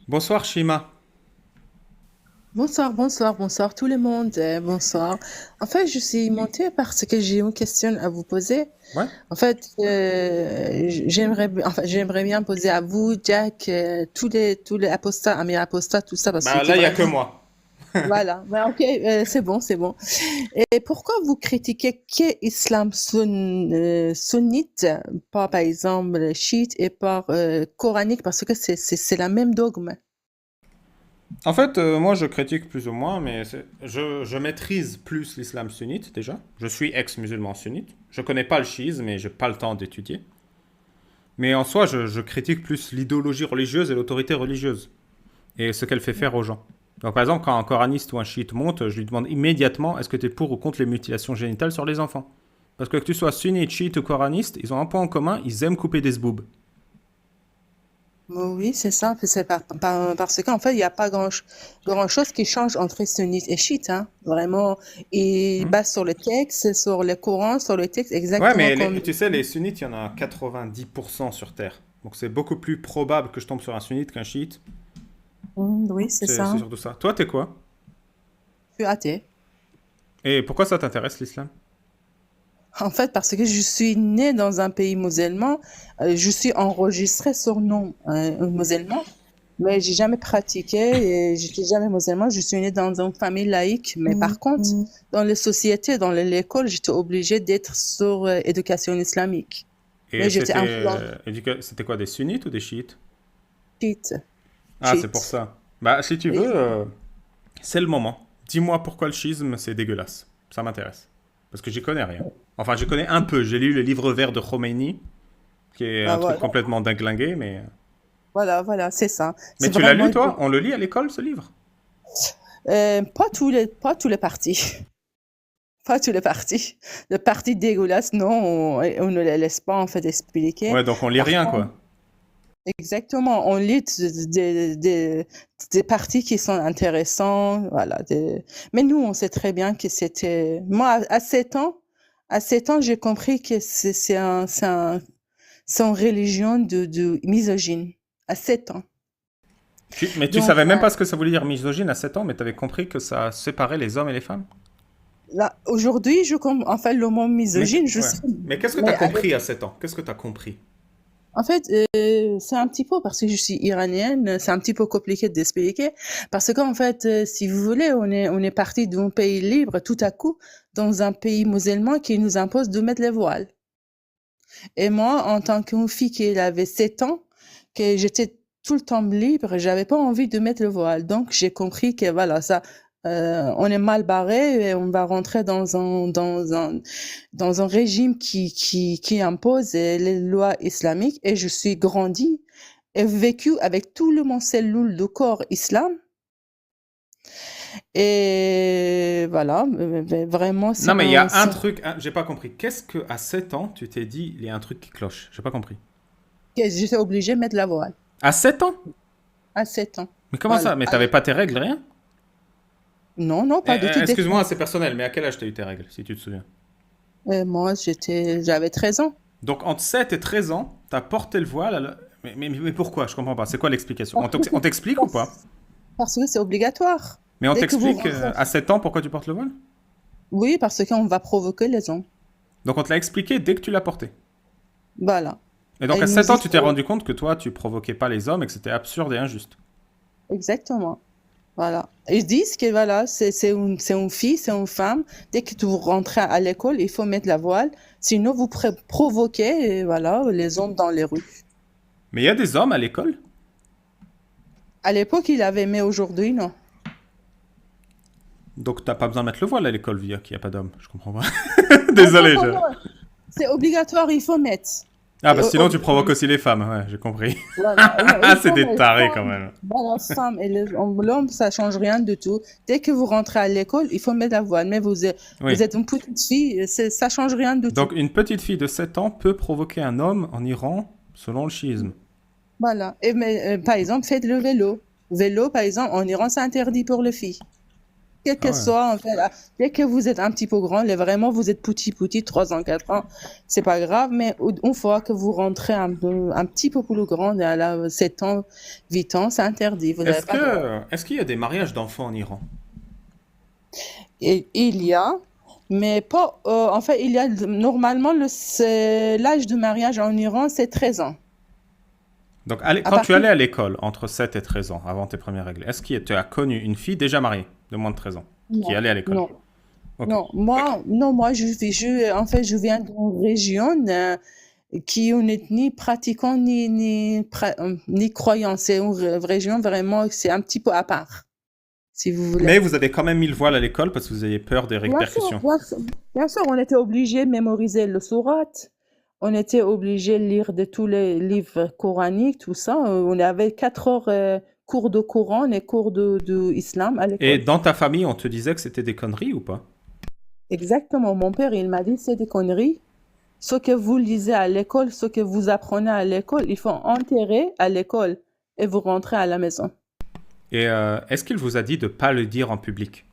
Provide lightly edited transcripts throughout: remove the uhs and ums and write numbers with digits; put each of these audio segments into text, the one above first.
Bonsoir Shima. Bonsoir, bonsoir, bonsoir tout le monde. Bonsoir. En fait, je suis montée parce que j'ai une question à vous poser. Ouais? En fait, j'aimerais bien poser à vous, Jack, tous les apostats, amis apostats, tout ça, parce Bah que là, il y a que vraiment, moi. voilà. Ouais, ok, c'est bon, c'est bon. Et pourquoi vous critiquez que islam sunnite, pas par exemple chiite et pas coranique, parce que c'est la même dogme. En fait, moi je critique plus ou moins, mais je maîtrise plus l'islam sunnite déjà. Je suis ex-musulman sunnite. Je connais pas le chiisme, mais j'ai pas le temps d'étudier. Mais en soi, je critique plus l'idéologie religieuse et l'autorité religieuse et ce qu'elle fait faire aux gens. Donc par exemple, quand un coraniste ou un chiite monte, je lui demande immédiatement est-ce que tu es pour ou contre les mutilations génitales sur les enfants. Parce que tu sois sunnite, chiite ou coraniste, ils ont un point en commun, ils aiment couper des zboubs. Oui, c'est ça. Puis c'est parce qu'en fait, il n'y a pas grand-chose qui change entre sunnite et chiite, hein. Vraiment, ils Hmm. basent sur le texte, sur le Coran, sur le texte, Ouais, exactement mais comme... tu sais, les sunnites, il y en a 90% sur Terre. Donc c'est beaucoup plus probable que je tombe sur un sunnite qu'un chiite. Oui, c'est C'est ça. surtout ça. Toi, t'es quoi? Je suis athée. Et pourquoi ça t'intéresse l'islam? En fait, parce que je suis née dans un pays musulman, je suis enregistrée sur nom musulman, mais j'ai jamais pratiqué et j'étais jamais musulman. Je suis née dans une famille laïque, mais par contre, dans les sociétés, dans l'école, j'étais obligée d'être sur éducation islamique. Et Mais j'étais c'était influencée. c'était quoi, des sunnites ou des chiites? Cheat. Ah, c'est pour Cheat. ça. Bah, si tu veux, Et c'est le moment. Dis-moi pourquoi le schisme, c'est dégueulasse. Ça m'intéresse. Parce que j'y connais rien. Enfin, j'y connais un peu. J'ai lu le livre vert de Khomeini, qui est un bah truc voilà, complètement dinglingué, mais... voilà, c'est ça. Mais C'est tu l'as vraiment lu, toi? On le lit à l'école, ce livre? pas tous les partis. Pas tous les partis. Le parti dégueulasse, non, on ne les laisse pas en fait expliquer. Ouais, donc on lit Par rien, contre, quoi. exactement, on lit des partis qui sont intéressants, voilà. Mais nous, on sait très bien que c'était. Moi, à 7 ans, j'ai compris que c'est une religion de misogyne. À 7 ans. Mais tu Donc, savais même pas ce que ça voulait dire misogyne à 7 ans, mais t'avais compris que ça séparait les hommes et les femmes? là, aujourd'hui, enfin, le mot Mais, misogyne, je ouais. sais. Mais qu'est-ce que t'as Mais compris à 7 ans? Qu'est-ce que t'as compris? en fait, c'est un petit peu parce que je suis iranienne, c'est un petit peu compliqué d'expliquer. Parce qu'en fait, si vous voulez, on est parti d'un pays libre tout à coup dans un pays musulman qui nous impose de mettre les voiles. Et moi, en tant qu'une fille qui avait 7 ans, que j'étais tout le temps libre, j'avais pas envie de mettre le voile. Donc, j'ai compris que voilà, ça, on est mal barré et on va rentrer dans un régime qui impose les lois islamiques. Et je suis grandie et vécu avec tout le mon cellule de corps islam. Et voilà, vraiment, Non, mais il y a un truc, j'ai pas compris. Qu'est-ce que à 7 ans, tu t'es dit, il y a un truc qui cloche? J'ai pas compris. j'étais obligée de mettre la voile À 7 ans? à 7 ans. Mais comment ça? Voilà. Mais t'avais pas tes règles, rien? Non, non, pas de tout Excuse-moi, dépend. c'est personnel, mais à quel âge t'as eu tes règles, si tu te souviens? Moi, j'avais 13 ans. Donc entre 7 et 13 ans, t'as porté le voile. Mais pourquoi? Je comprends pas. C'est quoi l'explication? Parce que On t'explique ou pas? parce que c'est obligatoire. Mais on Dès que vous t'explique rentrez. à 7 ans pourquoi tu portes le voile? Oui, parce qu'on va provoquer les gens. Donc on te l'a expliqué dès que tu l'as porté. Voilà. Et donc Et à il 7 nous ans, y tu t'es faut. rendu compte que toi, tu provoquais pas les hommes et que c'était absurde et injuste. Exactement. Voilà. Ils disent que voilà, c'est une fille, c'est une femme. Dès que vous rentrez à l'école, il faut mettre la voile. Sinon, vous provoquez, voilà, les hommes dans les rues. Mais il y a des hommes à l'école? À l'époque, il avait, mais aujourd'hui, non. Donc t'as pas besoin de mettre le voile à l'école, via qu'il n'y a pas d'hommes. Je comprends pas. Non, non, Désolé, non, je... non. C'est obligatoire, il faut mettre. Ah Et, bah sinon tu provoques aussi les femmes, ouais, j'ai compris. voilà, Ah, il c'est faut des les tarés quand femmes, même. voilà, femmes et l'homme, ça change rien du tout. Dès que vous rentrez à l'école, il faut mettre la voile. Mais vous Oui. êtes une petite fille, ça change rien du tout. Donc une petite fille de 7 ans peut provoquer un homme en Iran selon le schisme. Voilà. Et mais, par exemple, faites le vélo. Vélo, par exemple, en Iran, c'est interdit pour les filles. Quel Ah que ouais. soit, en fait, dès que vous êtes un petit peu grand, vraiment vous êtes petit, 3 ans, 4 ans, c'est pas grave, mais une fois que vous rentrez un petit peu plus grand, à la 7 ans, 8 ans, c'est interdit, vous n'avez pas le droit. Est-ce qu'il y a des mariages d'enfants en Iran? Et il y a, mais pas, en fait, il y a, normalement, l'âge de mariage en Iran, c'est 13 ans. Donc, À quand tu partir, allais à l'école, entre 7 et 13 ans, avant tes premières règles, est-ce que tu as connu une fille déjà mariée, de moins de 13 ans, qui non, allait à l'école? non, Ok. non, moi, en fait, je viens d'une région, qui n'est ni pratiquant ni croyant. C'est une région vraiment, c'est un petit peu à part, si vous voulez. Mais vous avez quand même mis le voile à l'école parce que vous aviez peur des Bien sûr, répercussions. bien sûr, bien sûr, on était obligé de mémoriser le sourate. On était obligé de lire de tous les livres coraniques, tout ça. On avait 4 heures cours de Coran et cours de islam à Et l'école. dans ta famille, on te disait que c'était des conneries ou pas? Exactement. Mon père, il m'a dit, c'est des conneries. Ce que vous lisez à l'école, ce que vous apprenez à l'école, il faut enterrer à l'école et vous rentrez à la maison. Et est-ce qu'il vous a dit de pas le dire en public?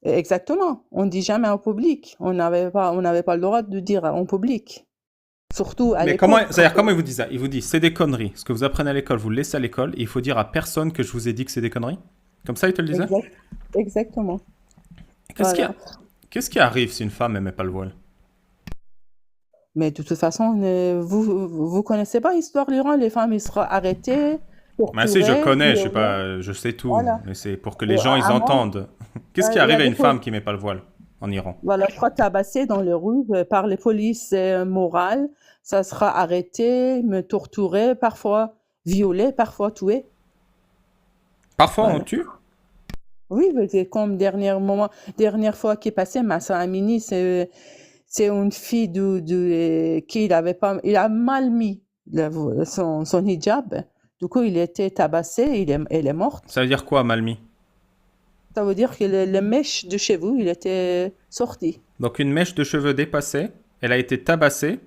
Exactement. On dit jamais en public. On n'avait pas le droit de dire en public. Surtout à Mais comment, l'époque. c'est-à-dire comment il vous dit ça? Il vous dit c'est des conneries. Ce que vous apprenez à l'école, vous le laissez à l'école et il faut dire à personne que je vous ai dit que c'est des conneries? Comme ça, il te le disait? Exact, exactement. Qu'est-ce qui, Voilà. qu'est-ce qui arrive si une femme n'aimait pas le voile? Mais de toute façon, vous connaissez pas l'histoire de l'Iran, les femmes, ils seront arrêtées, Mais si, je torturées, connais, je sais violées. pas, je sais tout, Voilà. mais c'est pour que les gens ils À moi, entendent. Qu'est-ce qui il y a arrive à des une femme qui met pas le voile en Iran? voilà, sera tabassée dans les rues par les polices morales. Ça sera arrêté, me torturé, parfois violé, parfois tué. Parfois on Voilà. tue. Oui, mais c'est comme dernière fois qui est passée, Massa Amini, c'est une fille qui il avait pas, il a mal mis son hijab. Du coup, il était tabassé, elle est morte. Ça veut dire quoi, Malmi? Ça veut dire que le mèche de chez vous, il était sorti. Donc une mèche de cheveux dépassée, elle a été tabassée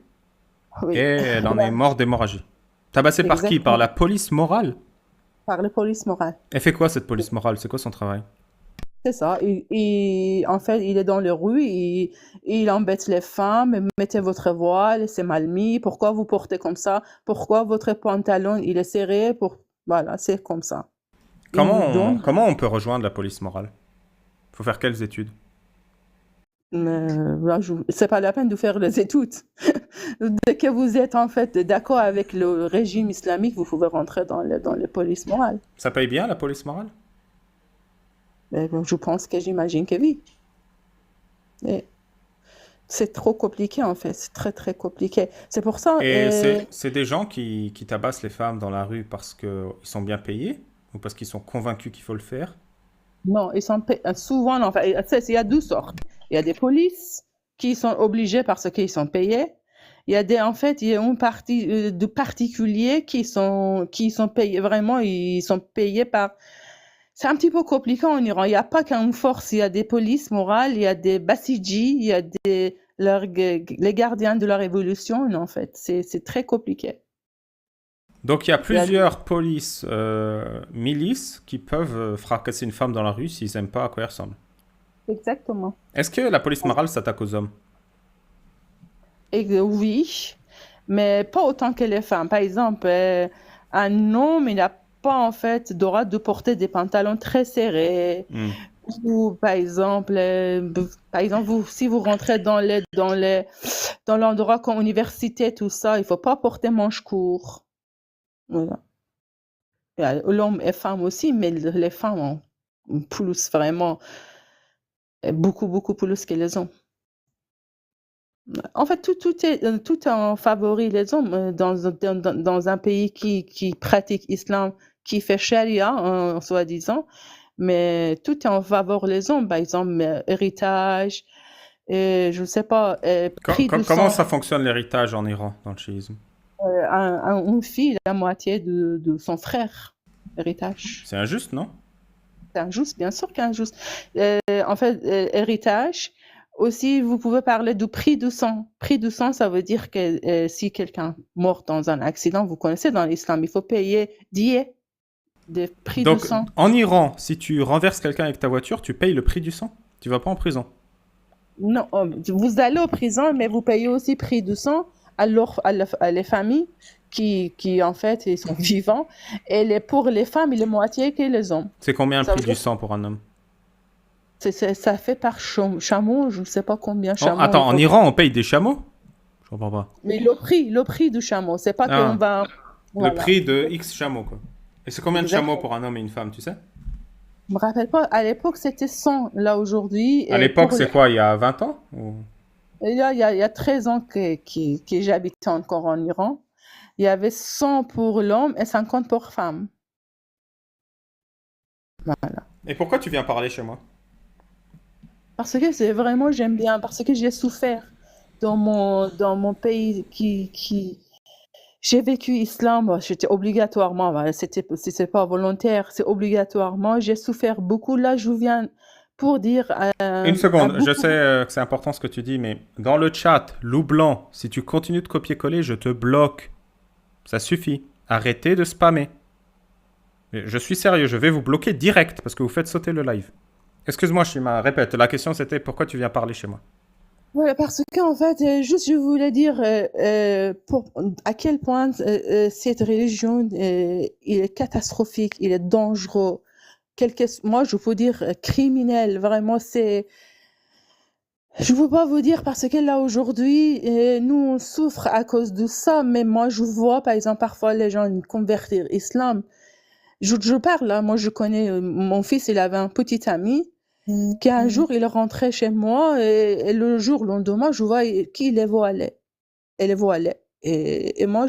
et Oui, elle en est morte d'hémorragie. Tabassée par qui? Par la exactement, police morale? par la police morale. Elle fait quoi cette police morale? C'est quoi son travail? C'est ça. En fait, il est dans les rues, il embête les femmes. Mettez votre voile, c'est mal mis. Pourquoi vous portez comme ça? Pourquoi votre pantalon, il est serré? Voilà, c'est comme ça. Il nous donne. Comment on peut rejoindre la police morale? Faut faire quelles études? Là, c'est pas la peine de faire les études. Dès que vous êtes en fait d'accord avec le régime islamique, vous pouvez rentrer dans les polices morales. Ça paye bien la police morale? Mais bon, j'imagine que oui. Et c'est trop compliqué en fait, c'est très très compliqué. C'est pour ça, Et c'est des gens qui tabassent les femmes dans la rue parce qu'ils sont bien payés ou parce qu'ils sont convaincus qu'il faut le faire? non, souvent, en fait, il y a 2 sortes. Il y a des polices qui sont obligés parce qu'ils sont payés. En fait, il y a une partie de particuliers qui sont payés, vraiment, ils sont payés par. C'est un petit peu compliqué en Iran. Il n'y a pas qu'une force, il y a des polices morales, il y a des bassidji, il y a les gardiens de la révolution, en fait. C'est très compliqué. Donc il y a Il y a- plusieurs polices, milices qui peuvent fracasser une femme dans la rue s'ils n'aiment pas à quoi elle ressemble. Exactement. Est-ce que la police morale s'attaque aux hommes? Et oui, mais pas autant que les femmes. Par exemple, un homme, il n'a pas en fait droit de porter des pantalons très serrés. Hmm. Ou par exemple, si vous rentrez dans l'endroit comme université, tout ça, il faut pas porter manches courts. Voilà. L'homme et femme aussi, mais les femmes ont plus vraiment, beaucoup, beaucoup plus que les hommes. En fait, tout en favorise les hommes dans un pays qui pratique l'islam, qui fait charia, soi-disant, mais tout est en faveur des hommes. Par exemple, héritage, je ne sais pas, prix de Comment sang. ça fonctionne l'héritage en Iran dans le chiisme? Une fille, la moitié de son frère, héritage. C'est injuste, non? C'est injuste, bien sûr qu'injuste. En fait, héritage. Aussi, vous pouvez parler du prix du sang. Prix du sang, ça veut dire que si quelqu'un mort dans un accident, vous connaissez dans l'islam, il faut payer dié. des prix du Donc, sang. en Iran, si tu renverses quelqu'un avec ta voiture, tu payes le prix du sang. Tu vas pas en prison. Non, vous allez aux prisons, mais vous payez aussi prix du sang à les familles qui, en fait, ils sont vivants. Et pour les femmes, il est moitié que les hommes. C'est combien le Ça veut prix du dire sang pour un homme? ça fait par chameau, je ne sais pas combien Oh, chameau il attends, en faut. Iran, on paye des chameaux? Je comprends pas. Mais le prix du chameau, c'est pas qu'on Ah, va. le Voilà, prix de X chameaux, quoi. Et c'est combien de chameaux exactement. pour un homme et une femme, tu sais? Je me rappelle pas, à l'époque c'était 100. Là aujourd'hui, À l'époque, c'est quoi, il y a 20 ans? il y a 13 ans que j'habitais encore en Iran. Il y avait 100 pour l'homme et 50 pour femme. Voilà. Et pourquoi tu viens parler chez moi? Parce que c'est vraiment, j'aime bien, parce que j'ai souffert dans mon pays j'ai vécu islam, j'étais obligatoirement, voilà, c'était pas volontaire, c'est obligatoirement, j'ai souffert beaucoup. Là, je viens pour dire Une à seconde, je sais beaucoup. que c'est important ce que tu dis, mais dans le chat, loup blanc, si tu continues de copier-coller, je te bloque. Ça suffit. Arrêtez de spammer. Je suis sérieux, je vais vous bloquer direct parce que vous faites sauter le live. Excuse-moi, Shima, répète. La question c'était pourquoi tu viens parler chez moi? Voilà, parce que en fait, juste je voulais dire à quel point cette religion il est catastrophique, il est dangereux. Moi, je peux dire criminel. Vraiment, je ne peux pas vous dire parce que là aujourd'hui, nous on souffre à cause de ça. Mais moi, je vois par exemple parfois les gens convertir l'islam. Je parle là, moi je connais mon fils, il avait un petit ami qu'un jour il rentrait chez moi et le lendemain, je vois qu'il les voilait. Elle est voilée. Et moi,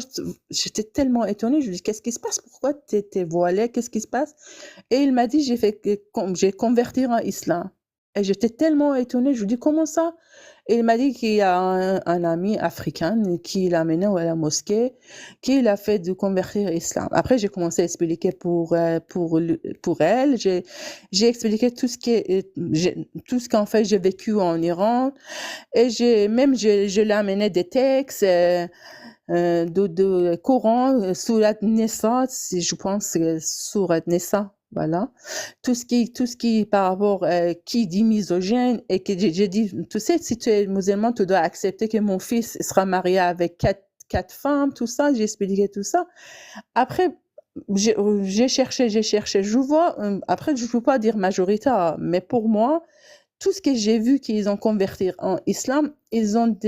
j'étais tellement étonnée. Je lui dis, qu'est-ce qui se passe? Pourquoi tu es voilée? Qu'est-ce qui se passe? Et il m'a dit, j'ai converti en islam. Et j'étais tellement étonnée. Je lui dis, comment ça? Et il m'a dit qu'il y a un ami africain qui l'a amené à la mosquée, qui l'a fait de convertir l'islam. Après, j'ai commencé à expliquer pour elle. J'ai expliqué tout ce qu'en fait j'ai vécu en Iran. Et je l'ai amené des textes de Coran, Surat Nisa, je pense que Surat Nisa, voilà. Tout ce qui par rapport, qui dit misogyne et que j'ai dit, tu sais, si tu es musulman, tu dois accepter que mon fils sera marié avec quatre femmes, tout ça, j'ai expliqué tout ça. Après, j'ai cherché, je vois, après, je ne peux pas dire majoritaire, mais pour moi, tout ce que j'ai vu qu'ils ont converti en islam, ils ont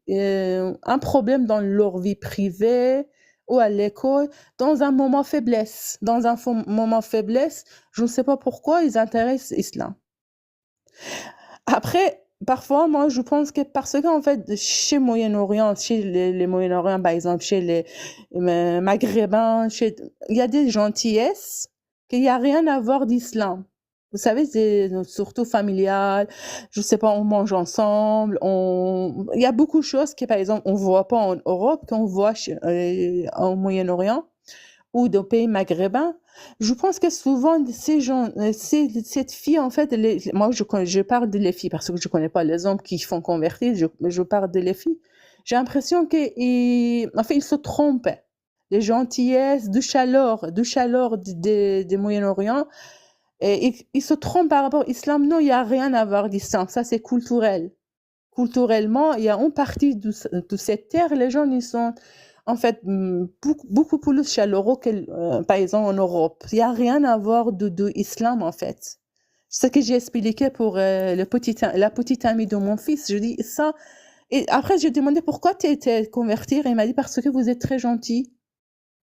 un problème dans leur vie privée ou à l'école, dans un moment faiblesse. Dans un moment faiblesse, je ne sais pas pourquoi ils intéressent l'islam. Après, parfois, moi, je pense que parce qu'en fait, chez Moyen-Orient, chez les Moyen-Orient, par exemple, chez les Maghrébins, il y a des gentillesses qu'il n'y a rien à voir d'islam. Vous savez, c'est surtout familial. Je sais pas, on mange ensemble. Il y a beaucoup de choses que, par exemple, on voit pas en Europe, qu'on voit au Moyen-Orient ou dans les pays maghrébins. Je pense que souvent, ces gens, cette fille, en fait, moi, je parle de les filles parce que je connais pas les hommes qui font convertir. Je parle de les filles. J'ai l'impression en fait, ils se trompent. Les gentillesses, du chaleur des Moyen-Orient. Et ils se trompent par rapport à l'islam. Non, il n'y a rien à voir d'islam. Ça, c'est culturel. Culturellement, il y a une partie de cette terre, les gens, ils sont en fait beaucoup plus chaleureux que, par exemple, en Europe. Il n'y a rien à voir de islam, en fait. Ce que j'ai expliqué pour la petite amie de mon fils, je dis ça. Et après, j'ai demandé pourquoi tu étais convertir. Et il m'a dit parce que vous êtes très gentil.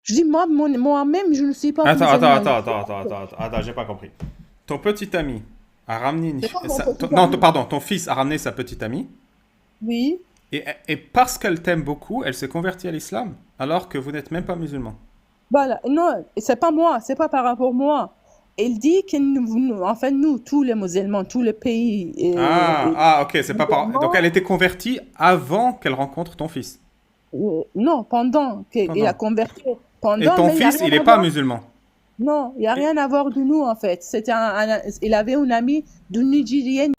Je dis moi-même, je ne suis pas musulmane. Attends, j'ai pas compris. Ton petit ami a ramené C'est pas mon petit Non, ami. pardon, ton fils a ramené sa petite amie. Oui. Et parce qu'elle t'aime beaucoup, elle s'est convertie à l'islam, alors que vous n'êtes même pas musulman. Voilà, non, c'est pas moi, c'est pas par rapport à moi. Elle dit que en fait, nous, tous les musulmans, tous les pays Ok, c'est pas par... Donc musulmans, elle était convertie avant qu'elle rencontre ton fils. non, pendant qu'il a Pendant. converti, Et pendant, ton mais il n'y a fils, rien il est à pas voir. musulman. Non, il n'y a Et- rien à voir de nous, en fait. Il avait une amie du Nigérien,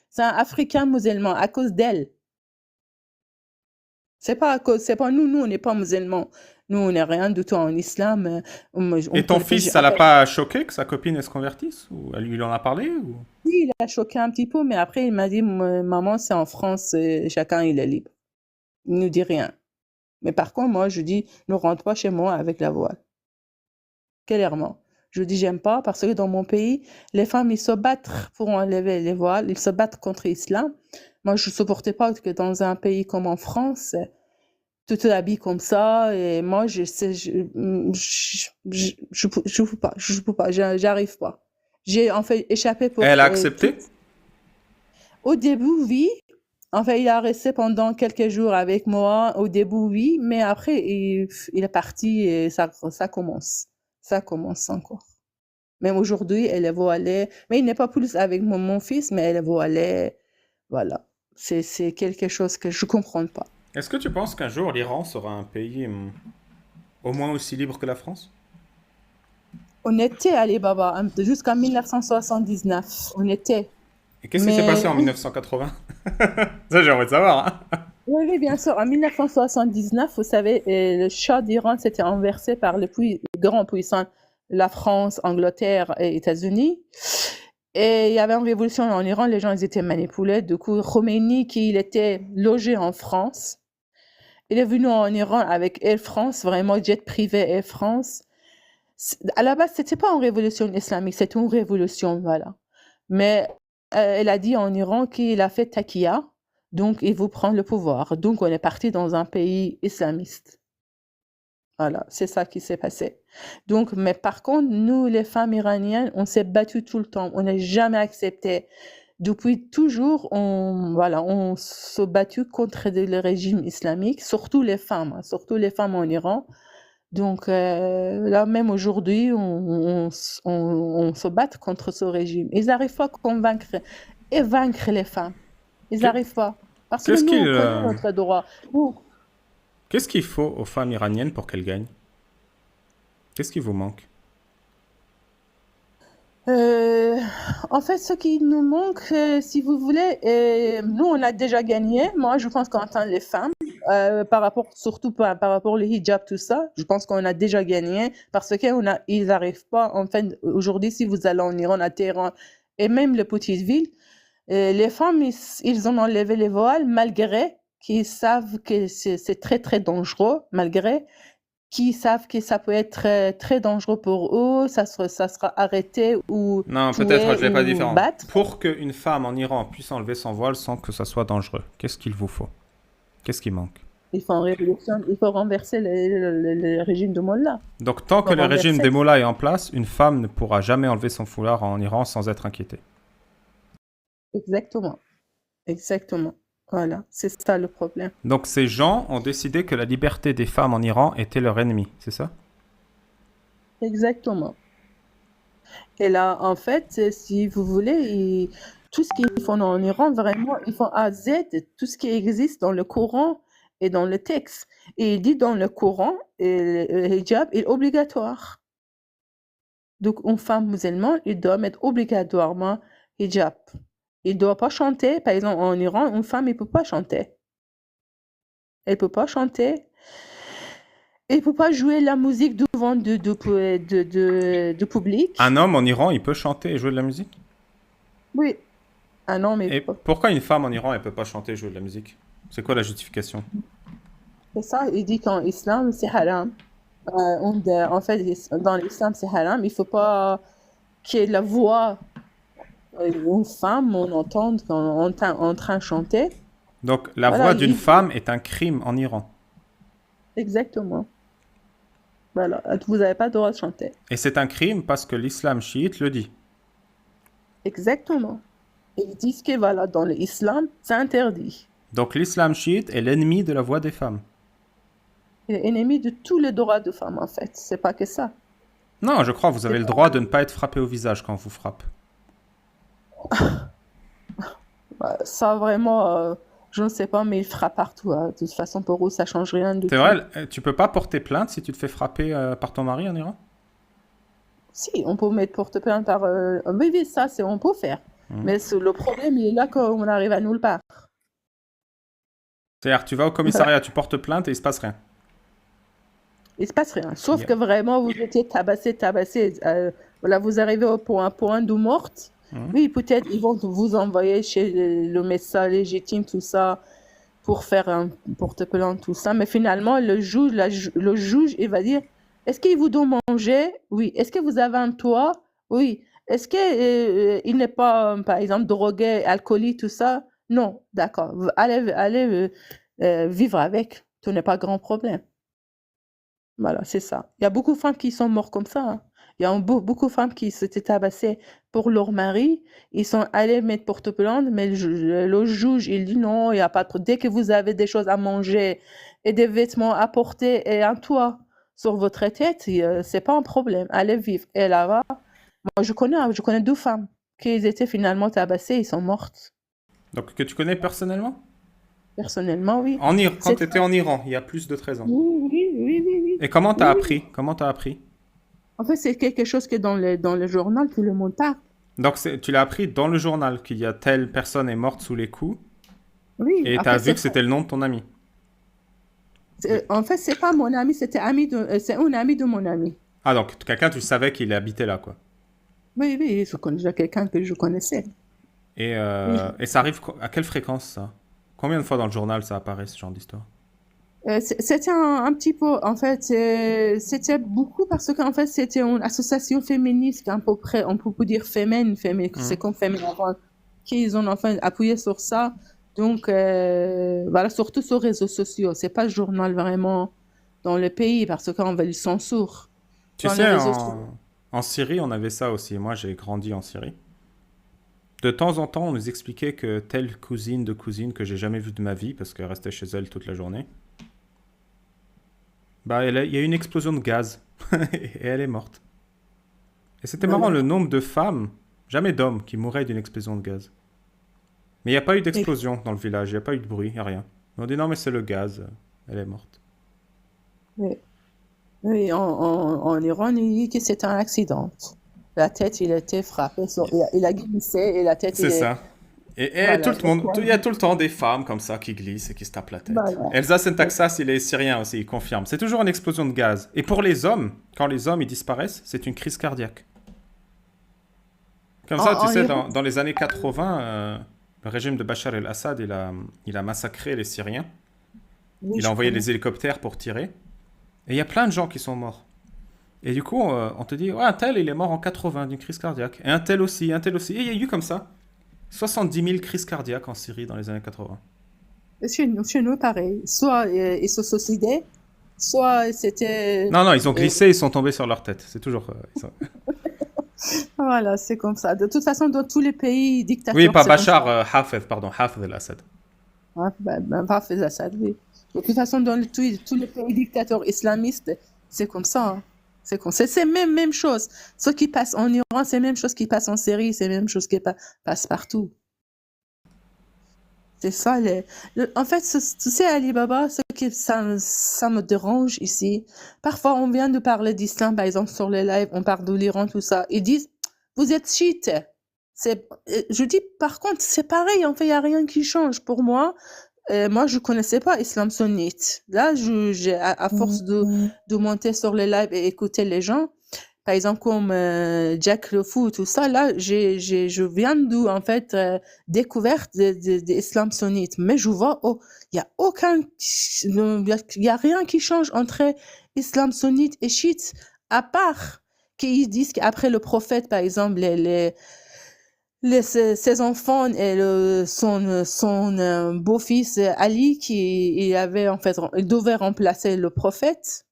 c'est un Africain musulman, à cause d'elle. C'est pas nous, on n'est pas musulmans. Nous, on n'est rien du tout en islam. On Et ton peut, fils, ça en l'a fait, pas choqué que sa copine elle se convertisse? Ou elle lui en a parlé ou... oui, il a choqué un petit peu, mais après, il m'a dit, maman, c'est en France, chacun, il est libre. Il ne dit rien. Mais par contre, moi, je dis, ne rentre pas chez moi avec la voile. Clairement. Je dis, j'aime pas parce que dans mon pays, les femmes, ils se battent pour enlever les voiles, ils se battent contre l'islam. Moi, je supportais pas que dans un pays comme en France, tu te habilles comme ça. Et moi, je peux pas, j'arrive pas. J'ai en fait échappé Et pour elle a tout. accepté? Au début, oui. En fait, il a resté pendant quelques jours avec moi. Au début, oui, mais après, il est parti et ça commence. Ça commence encore. Même aujourd'hui, elle est voilée. Mais il n'est pas plus avec mon fils, mais elle est voilée. Voilà. C'est quelque chose que je comprends pas. Est-ce que tu penses qu'un jour l'Iran sera un pays au moins aussi libre que la France? On était à Baba jusqu'en 1979. On était. Et qu'est-ce qui s'est passé Mais en 1980? Ça, j'ai envie de savoir, hein. oui, oui, bien sûr. En 1979, vous savez, le Shah d'Iran s'était renversé par les grands puissants, la France, Angleterre et États-Unis. Et il y avait une révolution en Iran, les gens ils étaient manipulés. Du coup, Khomeini, qui il était logé en France, il est venu en Iran avec Air France, vraiment jet privé Air France. À la base, c'était pas une révolution islamique, c'était une révolution, voilà. Mais elle a dit en Iran qu'il a fait taqiya, donc il vous prend le pouvoir. Donc on est parti dans un pays islamiste. Voilà, c'est ça qui s'est passé. Donc, mais par contre, nous, les femmes iraniennes, on s'est battues tout le temps. On n'a jamais accepté. Depuis toujours, voilà, on s'est battu contre le régime islamique, surtout les femmes, hein, surtout les femmes en Iran. Donc là, même aujourd'hui, on se bat contre ce régime. Ils n'arrivent pas à convaincre et vaincre les femmes. Ils Qu'est- n'arrivent pas. Parce que Qu'est-ce nous, qu'il on connaît notre droit. Nous, qu'est-ce qu'il faut aux femmes iraniennes pour qu'elles gagnent? Qu'est-ce qui vous manque? euh, en fait, ce qui nous manque, si vous voulez, nous, on a déjà gagné. Moi, je pense qu'en tant que les femmes, par rapport, surtout par rapport au hijab, tout ça, je pense qu'on a déjà gagné parce qu'ils n'arrivent pas. En fait, aujourd'hui, si vous allez en Iran, à Téhéran et même les petites villes, les femmes, ils ont enlevé les voiles malgré qu'ils savent que c'est très, très dangereux, malgré qu'ils savent que ça peut être très, très dangereux pour eux, ça sera arrêté ou Non, peut-être tué je l'ai pas ou différent. battre. Pour qu'une femme en Iran puisse enlever son voile sans que ça soit dangereux, qu'est-ce qu'il vous faut? Qu'est-ce qui manque? Il faut une révolution, il faut renverser le régime de Mollah. Donc tant Il que faut le régime renverser. des mollahs est en place, une femme ne pourra jamais enlever son foulard en Iran sans être inquiétée. Exactement. Exactement. Voilà, c'est ça le problème. Donc ces gens ont décidé que la liberté des femmes en Iran était leur ennemi, c'est ça? Exactement. Et là, en fait, si vous voulez, tout ce qu'ils font en Iran, vraiment, ils font à Z, tout ce qui existe dans le Coran et dans le texte. Et il dit dans le Coran, le hijab est obligatoire. Donc, une femme musulmane, il doit mettre obligatoirement hijab. Il ne doit pas chanter. Par exemple, en Iran, une femme, elle ne peut pas chanter. Elle ne peut pas chanter. Elle ne peut pas jouer la musique devant du public. Un homme en Iran, il peut chanter et jouer de la musique? Oui. Ah non, mais Et pourquoi une femme en Iran, elle peut pas chanter et jouer de la musique? C'est quoi la justification? c'est ça, il dit qu'en islam, c'est haram. En fait, dans l'islam, c'est haram. Il ne faut pas qu'il y ait la voix d'une femme, on entend en train de chanter. Donc la Voilà, voix d'une femme est un crime en Iran. exactement. Voilà, vous n'avez pas le droit de chanter. Et c'est un crime parce que l'islam chiite le dit. Exactement. Et ils disent que voilà, dans l'islam, c'est interdit. Donc l'islam chiite est l'ennemi de la voix des femmes. Il est ennemi de tous les droits de femmes, en fait. C'est pas que ça. Non, je crois que vous avez le droit de ne pas être frappé au visage quand on vous frappe. Ça, vraiment, je ne sais pas, mais il frappe partout, hein. De toute façon, pour eux, ça change rien du C'est tout. vrai, tu peux pas porter plainte si tu te fais frapper par ton mari en Iran? Si, on peut mettre porte-plainte par... oui, oui, ça, on peut faire. Mhm. Mais le problème, il est là qu'on arrive à nulle part. C'est-à-dire, tu vas au commissariat, tu portes plainte et il se passe rien. Il se passe rien. Sauf Yeah. que vraiment, vous étiez tabassé. Voilà, vous arrivez au point d'où morte. Mhm. Oui, peut-être ils vont vous envoyer chez le médecin légitime, tout ça, pour faire un porte-plainte, tout ça. Mais finalement, le juge, il va dire, est-ce qu'ils vous donnent manger? Oui. Est-ce que vous avez un toit? Oui. Est-ce que il n'est pas, par exemple, drogué, alcoolique, tout ça? Non. D'accord. Allez vivre avec. Ce n'est pas grand problème. Voilà, c'est ça. Il y a beaucoup de femmes qui sont mortes comme ça, hein. Il y a beaucoup de femmes qui s'étaient tabassées pour leur mari. Ils sont allés mettre porte-plainte, mais le juge, il dit non, il n'y a pas de... Dès que vous avez des choses à manger et des vêtements à porter et un toit sur votre tête, c'est pas un problème. Allez vivre. Et là-bas, moi, je connais deux femmes qui étaient finalement tabassées, ils sont mortes. Donc, que tu connais personnellement? Personnellement, oui. Quand C'est... tu étais en Iran, il y a plus de 13 ans. Oui, oui, oui, oui, oui. Et comment t'as Oui, oui. appris? Comment t'as appris? En fait, c'est quelque chose que dans le journal, tout le monde parle. Donc, tu l'as appris dans le journal qu'il y a telle personne est morte sous les coups Oui, et t'as après, vu que c'était le nom de ton ami. en fait, c'est pas mon ami, c'est un ami de mon ami. Ah, donc quelqu'un, tu savais qu'il habitait là, quoi. Oui, oui, je connais déjà quelqu'un que je connaissais. Oui. Et ça arrive à quelle fréquence, ça? Combien de fois dans le journal ça apparaît, ce genre d'histoire? C'était un petit peu, en fait, c'était beaucoup parce qu'en fait, c'était une association féministe, à peu près, on peut dire féminine, c'est Mhm. comme féminin, enfin, qu'ils ont enfin appuyé sur ça. Donc, voilà, surtout sur les réseaux sociaux. C'est pas le journal vraiment dans le pays parce qu'on va le censure. Tu Dans les sais, réseaux sociaux. en Syrie, on avait ça aussi. Moi, j'ai grandi en Syrie. De temps en temps, on nous expliquait que telle cousine de cousine que j'ai jamais vue de ma vie, parce qu'elle restait chez elle toute la journée, bah, il y a eu une explosion de gaz. Et elle est morte. Et c'était marrant Voilà. le nombre de femmes, jamais d'hommes, qui mouraient d'une explosion de gaz. Mais il n'y a pas eu Et- d'explosion dans le village, il n'y a pas eu de bruit, il n'y a rien. On dit non, mais c'est le gaz, elle est morte. oui. Oui, en Iran, il dit que c'est un accident. La tête, il a été frappé, il a glissé et la tête, C'est ça. Et tout voilà, le monde, il y a tout le temps des femmes comme ça qui glissent et qui se tapent la tête. voilà. Elsa Sentaxas, il est syrien aussi, il confirme. C'est toujours une explosion de gaz. Et pour les hommes, quand les hommes ils disparaissent, c'est une crise cardiaque. Comme ça, tu En sais, Iran, dans les années 80, le régime de Bachar el-Assad, il a massacré les Syriens. oui, Il a je envoyé connais. les hélicoptères pour tirer. Et il y a plein de gens qui sont morts. Et du coup, on te dit, ouais, un tel, il est mort en 80 d'une crise cardiaque. Et un tel aussi, un tel aussi. Et il y a eu comme ça 70 000 crises cardiaques en Syrie dans les années 80. Chez nous, pareil. Soit ils se suicidaient, soit c'était... Non, non, ils ont euh, glissé, ils sont tombés sur leur tête. C'est toujours. voilà, c'est comme ça. De toute façon, dans tous les pays Oui, dictateurs, pas c'est comme Bachar, ça. Hafez, pardon, Hafez el-Assad. Hein, va faire ça, oui. De toute façon, dans tous les pays dictateurs islamistes, c'est comme ça, hein. C'est même chose. Ce qui passe en Iran, c'est la même chose qui passe en Syrie, c'est la même chose qui passe partout. C'est ça. En fait, tu sais, Alibaba, ça me dérange ici. Parfois, on vient de parler d'islam, par exemple, sur les lives, on parle de l'Iran, tout ça. Ils disent, vous êtes chiite. Je dis, par contre, c'est pareil, en fait, il n'y a rien qui change. Pour moi, moi, je connaissais pas islam sunnite. Là, à force de monter sur les lives et écouter les gens, par exemple, comme Jack Le Fou, tout ça, là, je viens de, en fait, découverte de l'islam sunnite. Mais je vois, oh, il y a il y a rien qui change entre islam sunnite et chiite, à part qu'ils disent qu'après le prophète, par exemple, ses enfants et son beau-fils Ali, il avait, en fait, il devait remplacer le prophète.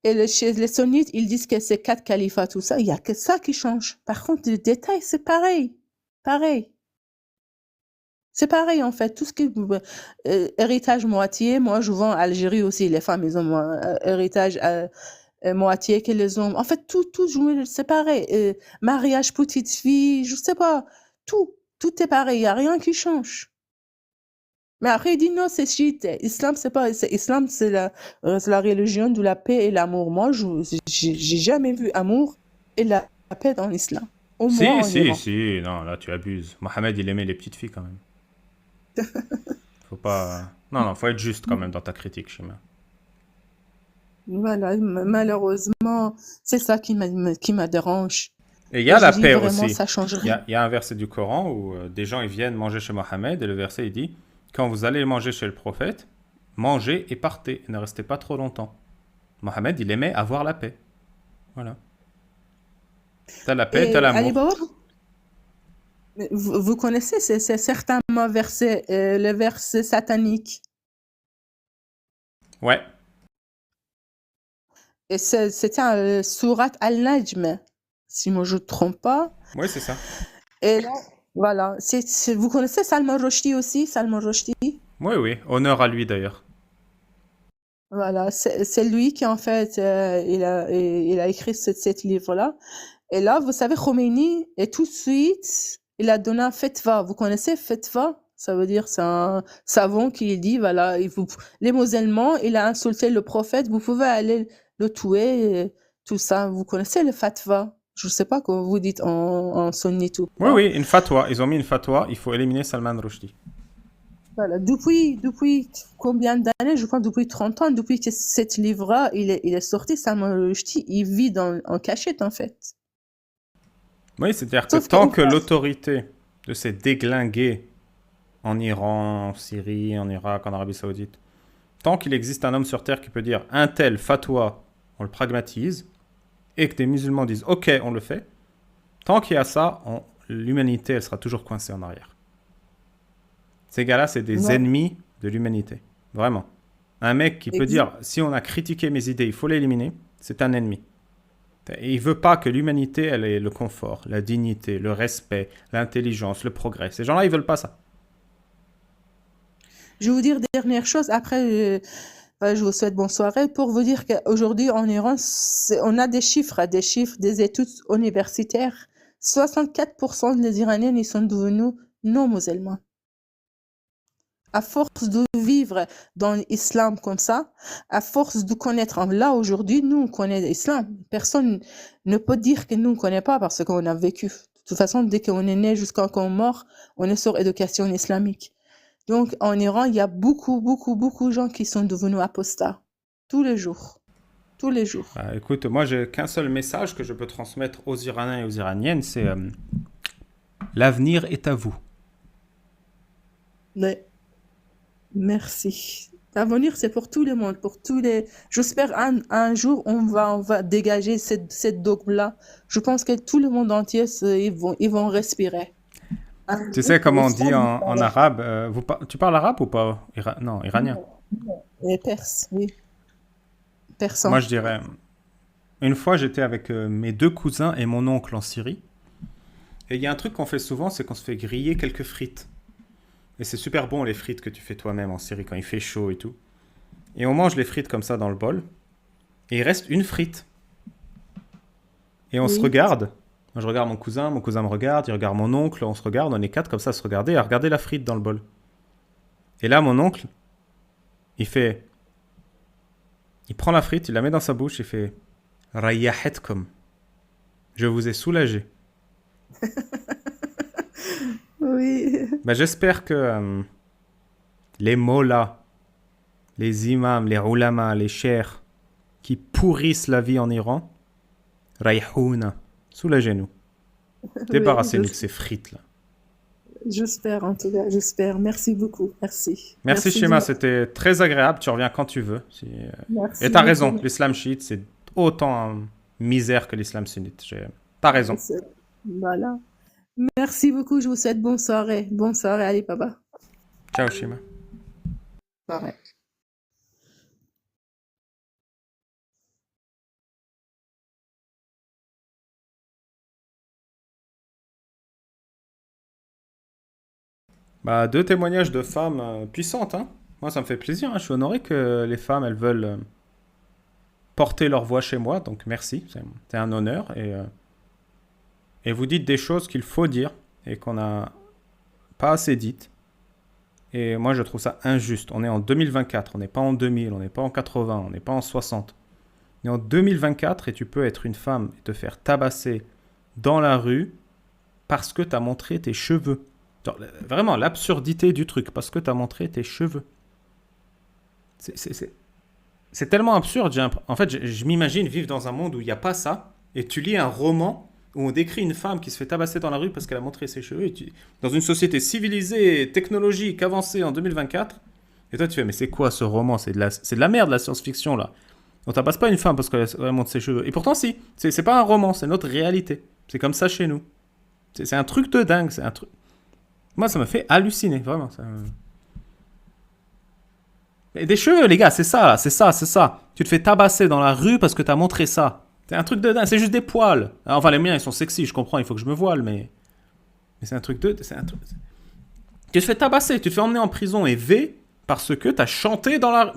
Et chez les sunnites, ils disent que c'est 4 califats, tout ça. Il n'y a que ça qui change. Par contre, les détails, c'est pareil. Pareil. C'est pareil, en fait. Tout ce qui est héritage moitié, moi, je vois en Algérie aussi, les femmes, ils ont héritage moitié que les hommes. En fait, tout, c'est pareil. Mariage petite fille, je sais pas. Tout est pareil. Il n'y a rien qui change. Mais après, il dit non, c'est chiite. Islam, c'est pas, Islam, c'est la religion de la paix et l'amour. Moi, j'ai jamais vu amour et la paix dans l'islam. Au moins Si, en si, Iran. si, non, là tu abuses. Mohamed, il aimait les petites filles quand même. Faut pas. Non, non, faut être juste quand même dans ta critique, Shima. Voilà, malheureusement, c'est ça qui m'a dérange. Et il y Et a je la dis paix vraiment, aussi. ça change Il y rien. a, il y a un verset du Coran où des gens ils viennent manger chez Mohammed et le verset il dit quand vous allez manger chez le prophète, mangez et partez, et ne restez pas trop longtemps. Mohammed il aimait avoir la paix. Voilà. T'as la paix, t'as Et Ali l'amour. Baba, vous connaissez certains versets, le verset satanique. Ouais. Et c'était un Surat Al-Najm, si moi je ne me trompe pas. Oui, c'est ça. Et là, voilà. Vous connaissez Salman Rushdie aussi, Salman Rushdie? Oui, oui. Honneur à lui d'ailleurs. Voilà, c'est lui qui en fait, il a écrit ce livre-là. Et là, vous savez, Khomeini, et tout de suite, il a donné un fetva. Vous connaissez fetva? Ça veut dire, c'est un savant qui dit, voilà, les musulmans, il a insulté le prophète, vous pouvez aller le tuer, tout ça. Vous connaissez le fatwa? Je ne sais pas comment vous dites en sunnite ou Oui, pas. oui, une fatwa. Ils ont mis une fatwa. Il faut éliminer Salman Rushdie. Voilà. Depuis combien d'années? Je crois depuis 30 ans, depuis que cet livre-là, il est sorti, Salman Rushdie, il vit en cachette, en fait. Oui, c'est-à-dire que Sauf tant qu'au que fait, l'autorité de ces déglingués en Iran, en Syrie, en Irak, en Arabie Saoudite, tant qu'il existe un homme sur terre qui peut dire un tel fatwa, on le pragmatise, et que des musulmans disent ok, on le fait, tant qu'il y a ça, l'humanité, elle sera toujours coincée en arrière. Ces gars-là, c'est des ouais, ennemis de l'humanité. Vraiment. Un mec qui peut ex- dire si on a critiqué mes idées, il faut l'éliminer, c'est un ennemi. Et il veut pas que l'humanité, elle ait le confort, la dignité, le respect, l'intelligence, le progrès. Ces gens-là, ils veulent pas ça. je vais vous dire dernière chose, après, je vous souhaite bonne soirée, pour vous dire qu'aujourd'hui en Iran, on a des chiffres, des études universitaires. 64% des Iraniens, ils sont devenus non musulmans. À force de vivre dans l'islam comme ça, à force de connaître, là aujourd'hui, nous on connaît l'islam. Personne ne peut dire que nous ne connaissons pas parce qu'on a vécu. De toute façon, dès qu'on est né jusqu'à qu'on est mort, on est sur éducation islamique. Donc en Iran, il y a beaucoup de gens qui sont devenus apostats. Tous les jours. Tous les jours. Bah, écoute, moi, j'ai qu'un seul message que je peux transmettre aux Iraniens et aux Iraniennes, c'est l'avenir est à vous. Ouais. Merci. L'avenir, c'est pour tout le monde, pour tous les. J'espère un jour, on va dégager cette dogme-là. Je pense que tout le monde entier, ils vont respirer. Un Tu jour, sais comment on dit l'islam en disparaît. arabe tu parles arabe ou pas non, iranien. Non, non. Et perse, oui, Moi, persan. je dirais, une fois, j'étais avec mes deux cousins et mon oncle en Syrie. Et il y a un truc qu'on fait souvent, c'est qu'on se fait griller quelques frites. Et c'est super bon, les frites que tu fais toi-même en Syrie quand il fait chaud et tout. Et on mange les frites comme ça dans le bol. Et il reste une frite. Et on se Oui. regarde. Moi, je regarde mon cousin me regarde, il regarde mon oncle, on se regarde, on est quatre comme ça à se regarder, à regarder la frite dans le bol. Et là, mon oncle, il fait. Il prend la frite, il la met dans sa bouche, il fait. Rayahetkom. Je vous ai soulagé. Oui. Ben, j'espère que les mollahs, les imams, les ulama, les chers qui pourrissent la vie en Iran, Rayhouna, soulagez-nous. Oui, Débarrassez-nous de ces frites-là. j'espère en tout cas, j'espère. Merci beaucoup. Merci. Merci Merci de Shema, c'était très agréable. Tu reviens quand tu veux. Et Merci t'as raison, beaucoup. l'islam chiite, c'est autant misère que l'islam sunnite. T'as raison. Voilà. Merci beaucoup. Je vous souhaite bonne soirée. Bonne soirée, Ali Baba. Ciao Shema. Soirée. Bah, deux témoignages de femmes puissantes. Hein. Moi, ça me fait plaisir. Hein. Je suis honoré que les femmes, elles veulent porter leur voix chez moi. Donc, merci. C'est un honneur. Et vous dites des choses qu'il faut dire et qu'on n'a pas assez dites. Et moi, je trouve ça injuste. On est en 2024. On n'est pas en 2000. On n'est pas en 80. On n'est pas en 60. On est en 2024 et tu peux être une femme et te faire tabasser dans la rue parce que tu as montré tes cheveux. Genre, vraiment, l'absurdité du truc, parce que tu as montré tes cheveux. C'est c'est- c'est- c'est tellement absurde. En fait, je m'imagine vivre dans un monde où il n'y a pas ça, et tu lis un roman où on décrit une femme qui se fait tabasser dans la rue parce qu'elle a montré ses cheveux, dans une société civilisée, technologique, avancée en 2024, et toi tu fais, mais c'est quoi ce roman? C'est de la merde, la science-fiction, là. On tabasse pas une femme parce qu'elle montre ses cheveux. Et pourtant, si. C'est pas un roman, c'est notre réalité. C'est comme ça chez nous. C'est un truc de dingue. C'est un truc. Moi, ça me fait halluciner, vraiment. Et des cheveux, les gars, c'est ça, c'est ça, c'est ça. Tu te fais tabasser dans la rue parce que t'as montré ça. C'est un truc de dingue, c'est juste des poils. Enfin, les miens, ils sont sexy, je comprends, il faut que je me voile, mais c'est un truc de. C'est un truc. Tu te fais tabasser, tu te fais emmener en prison et V parce que t'as chanté dans la.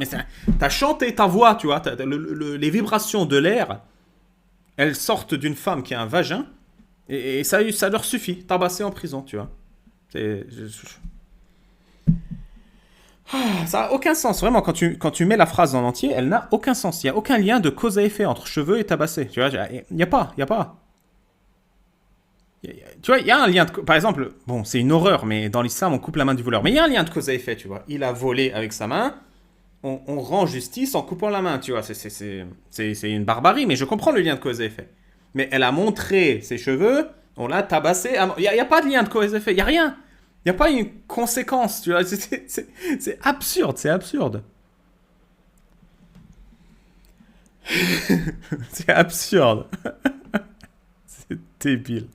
T'as chanté ta voix, tu vois. Les vibrations de l'air, elles sortent d'une femme qui a un vagin et ça leur suffit. Tabasser en prison, tu vois. Ça n'a aucun sens, vraiment. Quand tu mets la phrase en entier, elle n'a aucun sens. Il n'y a aucun lien de cause à effet entre cheveux et tabassé. Tu vois, il n'y a pas. Il y a pas. Tu vois, il y a un lien de. Par exemple, bon, c'est une horreur, mais dans l'islam, on coupe la main du voleur. Mais il y a un lien de cause à effet, tu vois. Il a volé avec sa main, on rend justice en coupant la main, tu vois. C'est une barbarie, mais je comprends le lien de cause à effet. Mais elle a montré ses cheveux, on l'a tabassé. Il n'y a pas de lien de cause à effet, il n'y a rien. Il n'y a pas une conséquence, tu vois. C'est absurde, c'est absurde. C'est absurde. C'est débile.